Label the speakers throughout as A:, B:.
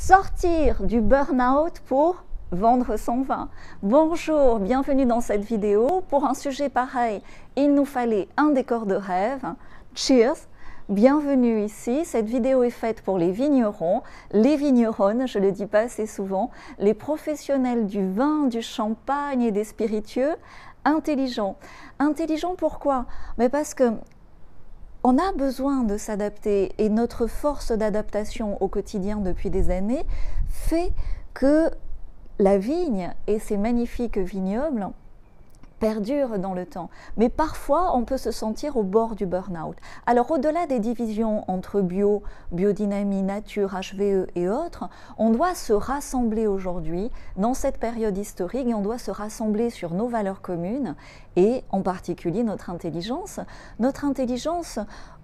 A: Sortir du burn-out pour vendre son vin. Bonjour, bienvenue dans cette vidéo. Pour un sujet pareil, il nous fallait un décor de rêve. Cheers! Bienvenue ici. Cette vidéo est faite pour les vignerons, les vigneronnes, je ne le dis pas assez souvent, les professionnels du vin, du champagne et des spiritueux, intelligents. Intelligents pourquoi? Mais parce que on a besoin de s'adapter et notre force d'adaptation au quotidien depuis des années fait que la vigne et ses magnifiques vignobles perdurent dans le temps. Mais parfois, on peut se sentir au bord du burn-out. Alors, au-delà des divisions entre bio, biodynamie, nature, HVE et autres, on doit se rassembler aujourd'hui dans cette période historique et on doit se rassembler sur nos valeurs communes et en particulier notre intelligence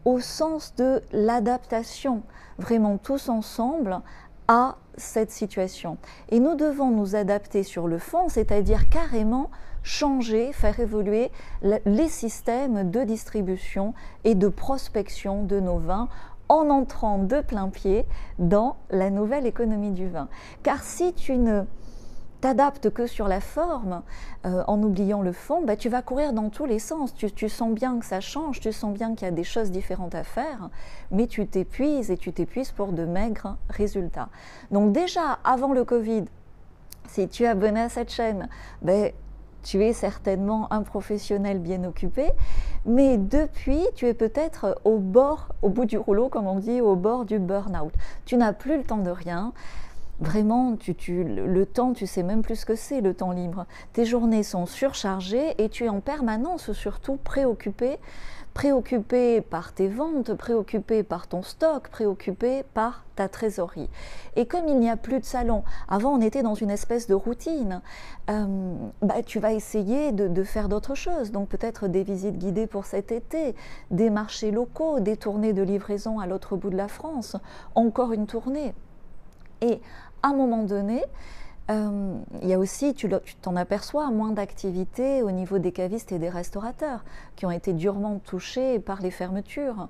A: au sens de l'adaptation, vraiment tous ensemble à cette situation. Et nous devons nous adapter sur le fond, c'est-à-dire carrément changer, faire évoluer les systèmes de distribution et de prospection de nos vins en entrant de plein pied dans la nouvelle économie du vin. Car si tu ne t'adaptes que sur la forme, en oubliant le fond, bah, tu vas courir dans tous les sens. Tu sens bien que ça change, tu sens bien qu'il y a des choses différentes à faire, mais tu t'épuises et tu t'épuises pour de maigres résultats. Donc déjà, avant le Covid, si tu es abonné à cette chaîne, bah, tu es certainement un professionnel bien occupé, mais depuis, tu es peut-être au bout du rouleau, comme on dit, au bord du burn-out. Tu n'as plus le temps de rien. Vraiment, le temps, tu sais même plus ce que c'est le temps libre. Tes journées sont surchargées et tu es en permanence surtout préoccupé par tes ventes, préoccupé par ton stock, préoccupé par ta trésorerie. Et comme il n'y a plus de salon, avant on était dans une espèce de routine, tu vas essayer de faire d'autres choses, donc peut-être des visites guidées pour cet été, des marchés locaux, des tournées de livraison à l'autre bout de la France, encore une tournée. Et à un moment donné, il y a aussi, tu t'en aperçois, moins d'activité au niveau des cavistes et des restaurateurs qui ont été durement touchés par les fermetures.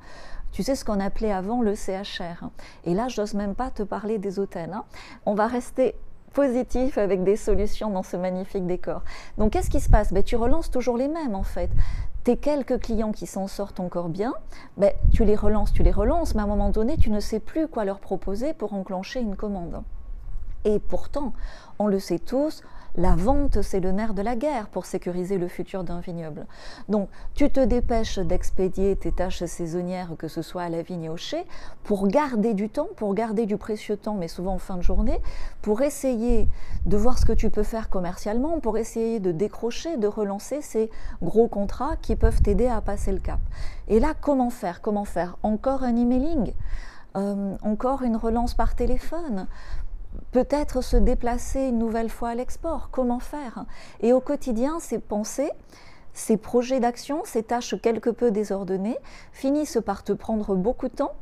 A: Tu sais ce qu'on appelait avant le CHR. Et là, je n'ose même pas te parler des hôtels. On va rester positif avec des solutions dans ce magnifique décor. Donc, qu'est-ce qui se passe? Tu relances toujours les mêmes en fait. Tes quelques clients qui s'en sortent encore bien, tu les relances, mais à un moment donné, tu ne sais plus quoi leur proposer pour enclencher une commande. Et pourtant, on le sait tous, la vente, c'est le nerf de la guerre pour sécuriser le futur d'un vignoble. Donc, tu te dépêches d'expédier tes tâches saisonnières, que ce soit à la vigne et au chai, pour garder du temps, pour garder du précieux temps, mais souvent en fin de journée, pour essayer de voir ce que tu peux faire commercialement, pour essayer de décrocher, de relancer ces gros contrats qui peuvent t'aider à passer le cap. Et là, comment faire? Encore un emailing, encore une relance par téléphone, peut-être se déplacer une nouvelle fois à l'export, comment faire? Et au quotidien, ces pensées, ces projets d'action, ces tâches quelque peu désordonnées, finissent par te prendre beaucoup de temps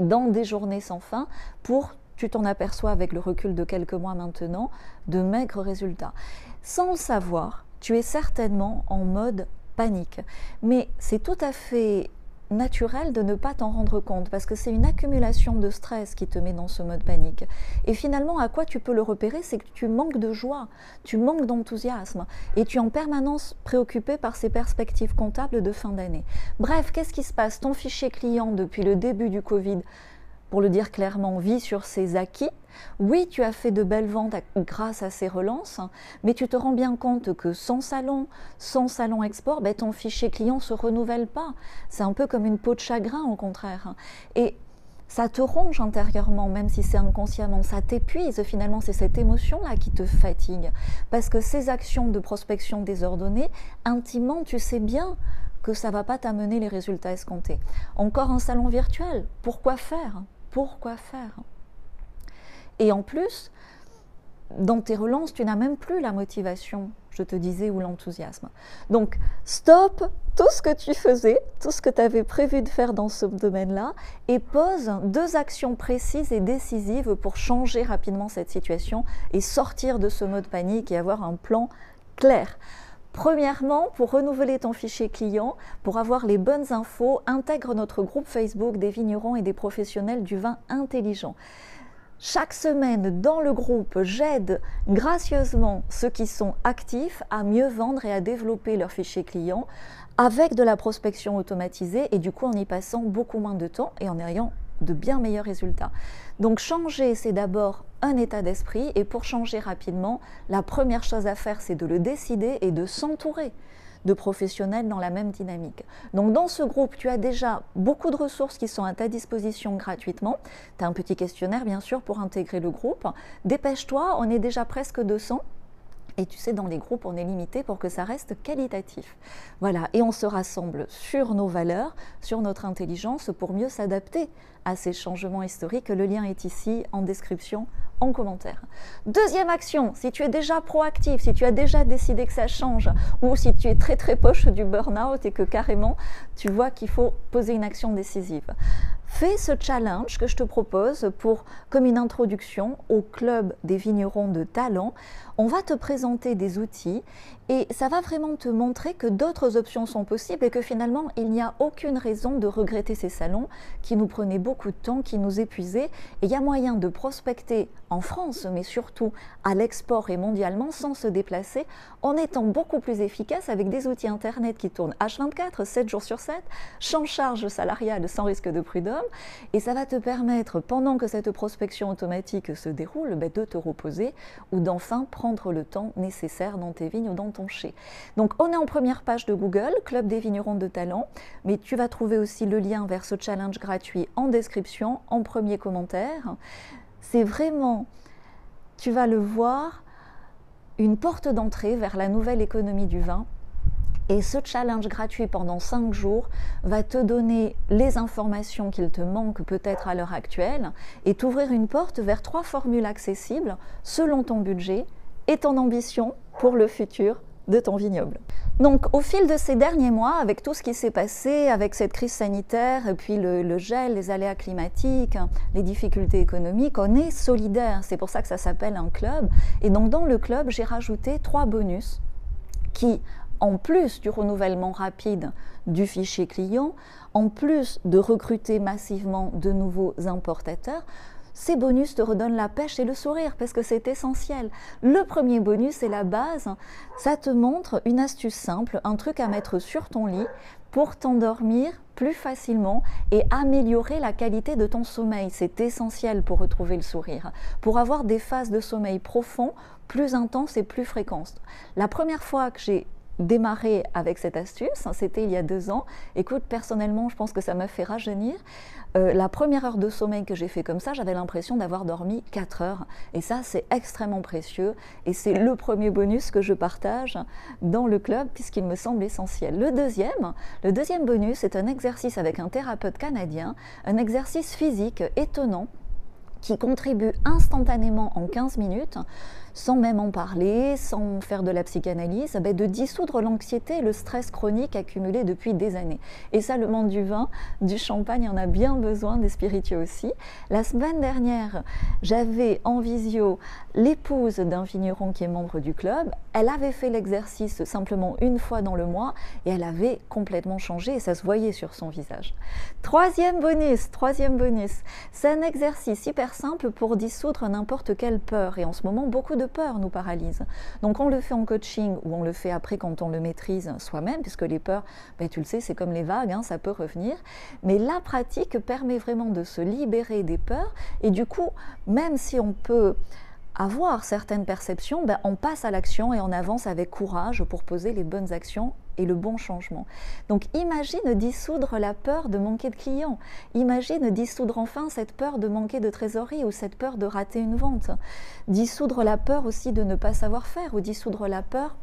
A: dans des journées sans fin pour, tu t'en aperçois avec le recul de quelques mois maintenant, de maigres résultats. Sans le savoir, tu es certainement en mode panique. Mais c'est tout à fait naturel de ne pas t'en rendre compte parce que c'est une accumulation de stress qui te met dans ce mode panique. Et finalement, à quoi tu peux le repérer? C'est que tu manques de joie, tu manques d'enthousiasme et tu es en permanence préoccupé par ces perspectives comptables de fin d'année. Bref, qu'est-ce qui se passe? Ton fichier client depuis le début du Covid, pour le dire clairement, vit sur ses acquis. Oui, tu as fait de belles ventes grâce à ces relances, mais tu te rends bien compte que sans salon export, ton fichier client ne se renouvelle pas. C'est un peu comme une peau de chagrin au contraire. Et ça te ronge intérieurement, même si c'est inconsciemment, ça t'épuise finalement, c'est cette émotion-là qui te fatigue. Parce que ces actions de prospection désordonnées, intimement, tu sais bien que ça ne va pas t'amener les résultats escomptés. Encore un salon virtuel, pourquoi faire? Et en plus, dans tes relances, tu n'as même plus la motivation, je te disais, ou l'enthousiasme. Donc, stop tout ce que tu faisais, tout ce que tu avais prévu de faire dans ce domaine-là, et pose 2 actions précises et décisives pour changer rapidement cette situation et sortir de ce mode panique et avoir un plan clair. Premièrement, pour renouveler ton fichier client, pour avoir les bonnes infos, intègre notre groupe Facebook des vignerons et des professionnels du vin intelligent. Chaque semaine, dans le groupe, j'aide gracieusement ceux qui sont actifs à mieux vendre et à développer leur fichier client avec de la prospection automatisée et du coup en y passant beaucoup moins de temps et en ayant de bien meilleurs résultats. Donc changer, c'est d'abord un état d'esprit et pour changer rapidement, la première chose à faire, c'est de le décider et de s'entourer de professionnels dans la même dynamique. Donc dans ce groupe, tu as déjà beaucoup de ressources qui sont à ta disposition gratuitement. Tu as un petit questionnaire bien sûr pour intégrer le groupe. Dépêche-toi, on est déjà presque 200. Et tu sais, dans les groupes, on est limité pour que ça reste qualitatif. Voilà, et on se rassemble sur nos valeurs, sur notre intelligence pour mieux s'adapter à ces changements historiques. Le lien est ici en description, en commentaire. Deuxième action, si tu es déjà proactif, si tu as déjà décidé que ça change, ou si tu es très très poche du burn-out et que carrément tu vois qu'il faut poser une action décisive. Fais ce challenge que je te propose comme une introduction au club des vignerons de talent. On va te présenter des outils et ça va vraiment te montrer que d'autres options sont possibles et que finalement il n'y a aucune raison de regretter ces salons qui nous prenaient beaucoup de temps, qui nous épuisaient. Et il y a moyen de prospecter en France, mais surtout à l'export et mondialement sans se déplacer, en étant beaucoup plus efficace avec des outils internet qui tournent H24, 7 jours sur 7, sans charge salariale, sans risque de prud'homme. Et ça va te permettre, pendant que cette prospection automatique se déroule, de te reposer ou d'enfin prendre le temps nécessaire dans tes vignes ou dans ton chai. Donc on est en première page de Google, Club des vignerons de talent, mais tu vas trouver aussi le lien vers ce challenge gratuit en description, en premier commentaire. C'est vraiment, tu vas le voir, une porte d'entrée vers la nouvelle économie du vin. Et ce challenge gratuit pendant 5 jours va te donner les informations qu'il te manque peut-être à l'heure actuelle et t'ouvrir une porte vers 3 formules accessibles selon ton budget et ton ambition pour le futur de ton vignoble. Donc au fil de ces derniers mois, avec tout ce qui s'est passé, avec cette crise sanitaire, et puis le gel, les aléas climatiques, les difficultés économiques, on est solidaires. C'est pour ça que ça s'appelle un club. Et donc dans le club, j'ai rajouté 3 bonus qui, en plus du renouvellement rapide du fichier client, en plus de recruter massivement de nouveaux importateurs, ces bonus te redonnent la pêche et le sourire parce que c'est essentiel. Le premier bonus, c'est la base. Ça te montre une astuce simple, un truc à mettre sur ton lit pour t'endormir plus facilement et améliorer la qualité de ton sommeil. C'est essentiel pour retrouver le sourire, pour avoir des phases de sommeil profond, plus intenses et plus fréquentes. La première fois que j'ai démarré avec cette astuce, c'était il y a 2 ans. Écoute, personnellement, je pense que ça m'a fait rajeunir. La première heure de sommeil que j'ai fait comme ça, j'avais l'impression d'avoir dormi 4 heures. Et ça, c'est extrêmement précieux. Et c'est le premier bonus que je partage dans le club, puisqu'il me semble essentiel. Le deuxième bonus, c'est un exercice avec un thérapeute canadien, un exercice physique étonnant qui contribue instantanément en 15 minutes, sans même en parler, sans faire de la psychanalyse, de dissoudre l'anxiété et le stress chronique accumulé depuis des années. Et ça, le monde du vin, du champagne en a bien besoin, des spiritueux aussi. La semaine dernière, j'avais en visio l'épouse d'un vigneron qui est membre du club. Elle avait fait l'exercice simplement 1 fois dans le mois et elle avait complètement changé et ça se voyait sur son visage. Troisième bonus, c'est un exercice hyper simple pour dissoudre n'importe quelle peur. Et en ce moment, beaucoup de peur nous paralyse. Donc on le fait en coaching ou on le fait après quand on le maîtrise soi-même, puisque les peurs, tu le sais, c'est comme les vagues, ça peut revenir. Mais la pratique permet vraiment de se libérer des peurs et du coup, même si on peut avoir certaines perceptions, on passe à l'action et on avance avec courage pour poser les bonnes actions et le bon changement. Donc imagine dissoudre la peur de manquer de clients, imagine dissoudre enfin cette peur de manquer de trésorerie ou cette peur de rater une vente, dissoudre la peur aussi de ne pas savoir faire ou dissoudre la peur,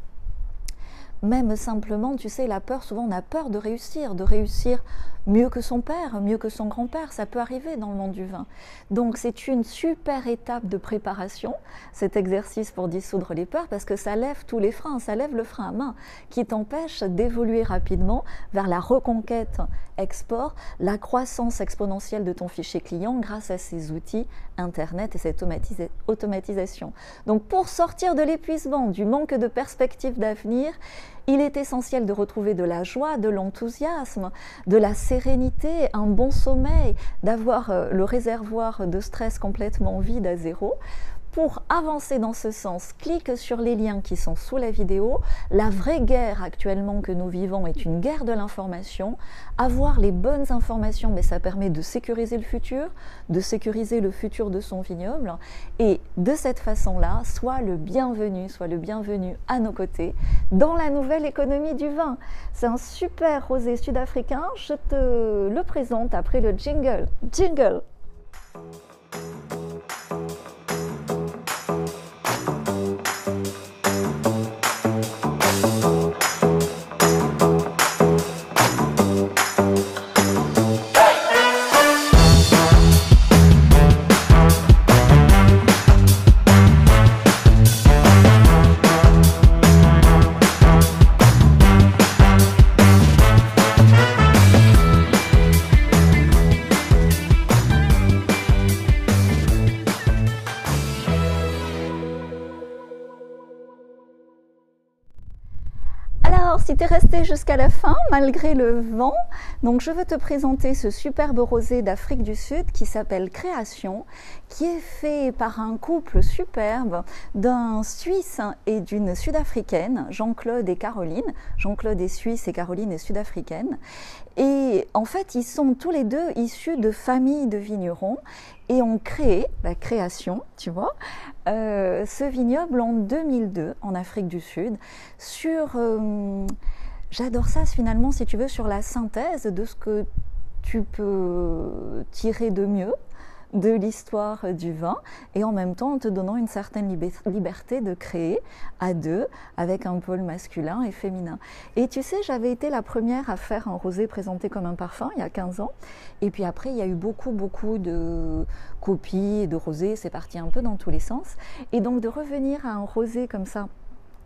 A: même simplement, tu sais, la peur, souvent on a peur de réussir mieux que son père, mieux que son grand-père, ça peut arriver dans le monde du vin. Donc c'est une super étape de préparation, cet exercice pour dissoudre les peurs, parce que ça lève tous les freins, ça lève le frein à main, qui t'empêche d'évoluer rapidement vers la reconquête export, la croissance exponentielle de ton fichier client grâce à ces outils Internet et cette automatisation. Donc pour sortir de l'épuisement, du manque de perspective d'avenir, Il est essentiel de retrouver de la joie, de l'enthousiasme, de la sérénité, un bon sommeil, d'avoir le réservoir de stress complètement vide à zéro. Pour avancer dans ce sens, clique sur les liens qui sont sous la vidéo. La vraie guerre actuellement que nous vivons est une guerre de l'information. Avoir les bonnes informations, mais ça permet de sécuriser le futur de son vignoble. Et de cette façon-là, sois le bienvenu à nos côtés dans la nouvelle économie du vin. C'est un super rosé sud-africain. Je te le présente après le jingle. Jingle! Alors, si tu es resté jusqu'à la fin, malgré le vent, donc je veux te présenter ce superbe rosé d'Afrique du Sud qui s'appelle Création, qui est fait par un couple superbe d'un Suisse et d'une Sud-Africaine, Jean-Claude et Caroline. Jean-Claude est suisse et Caroline est sud-africaine. Et en fait, ils sont tous les deux issus de familles de vignerons et ont créé, la création, tu vois, ce vignoble en 2002 en Afrique du Sud sur, j'adore ça finalement si tu veux, sur la synthèse de ce que tu peux tirer de mieux de l'histoire du vin et en même temps en te donnant une certaine liberté de créer à deux avec un pôle masculin et féminin. Et tu sais, j'avais été la première à faire un rosé présenté comme un parfum il y a 15 ans et puis après il y a eu beaucoup de copies et de rosés, c'est parti un peu dans tous les sens et donc de revenir à un rosé comme ça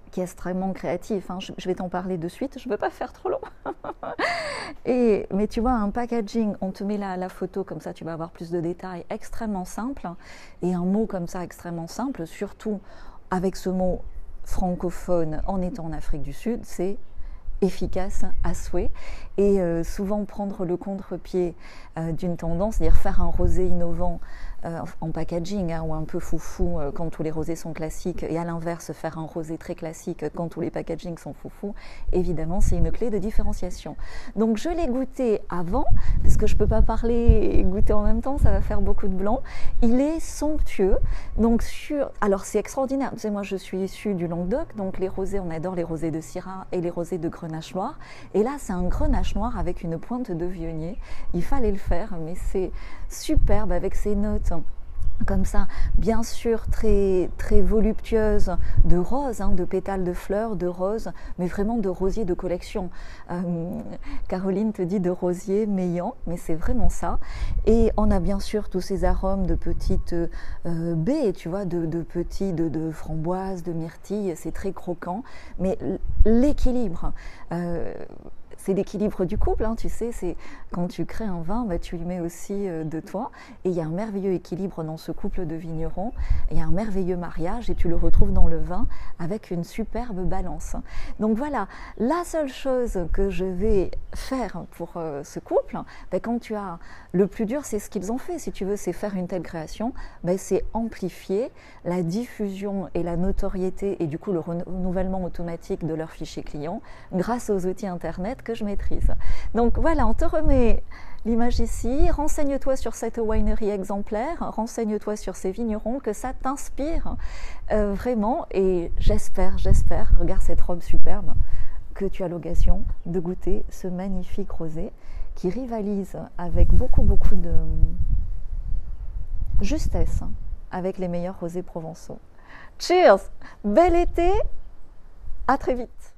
A: qui est extrêmement créatif, hein. Je vais t'en parler de suite, je ne veux pas faire trop long. Mais tu vois, un packaging, on te met la photo comme ça, tu vas avoir plus de détails, extrêmement simple, et un mot comme ça extrêmement simple, surtout avec ce mot francophone en étant en Afrique du Sud, c'est efficace à souhait et souvent prendre le contre-pied d'une tendance, c'est-à-dire faire un rosé innovant en packaging ou un peu foufou quand tous les rosés sont classiques et à l'inverse faire un rosé très classique quand tous les packagings sont foufou, évidemment c'est une clé de différenciation. Donc je l'ai goûté avant parce que je peux pas parler et goûter en même temps, ça va faire beaucoup de blanc. Il est somptueux, donc alors c'est extraordinaire, tu sais moi je suis issue du Languedoc, donc les rosés, on adore les rosés de Syrah et les rosés de Grenache noir et là c'est un Grenache noir avec une pointe de Viognier, il fallait le faire mais c'est superbe avec ses notes comme ça, bien sûr très voluptueuse de rose, de pétales de fleurs, de roses, mais vraiment de rosier de collection. Caroline te dit de rosier meillant, mais c'est vraiment ça. Et on a bien sûr tous ces arômes de petites baies, tu vois, de framboises, de myrtilles, c'est très croquant, mais l'équilibre. C'est l'équilibre du couple, tu sais, c'est quand tu crées un vin, tu lui mets aussi de toi. Et il y a un merveilleux équilibre dans ce couple de vignerons, il y a un merveilleux mariage et tu le retrouves dans le vin avec une superbe balance. Donc voilà, la seule chose que je vais faire pour ce couple, quand tu as le plus dur, c'est ce qu'ils ont fait, si tu veux, c'est faire une telle création, c'est amplifier la diffusion et la notoriété et du coup le renouvellement automatique de leurs fichiers clients grâce aux outils internet que je maîtrise. Donc voilà, on te remet l'image ici, renseigne-toi sur cette winery exemplaire, renseigne-toi sur ces vignerons, que ça t'inspire vraiment et j'espère, regarde cette robe superbe, que tu as l'occasion de goûter ce magnifique rosé qui rivalise avec beaucoup de justesse avec les meilleurs rosés provençaux. Cheers! Bel été, à très vite!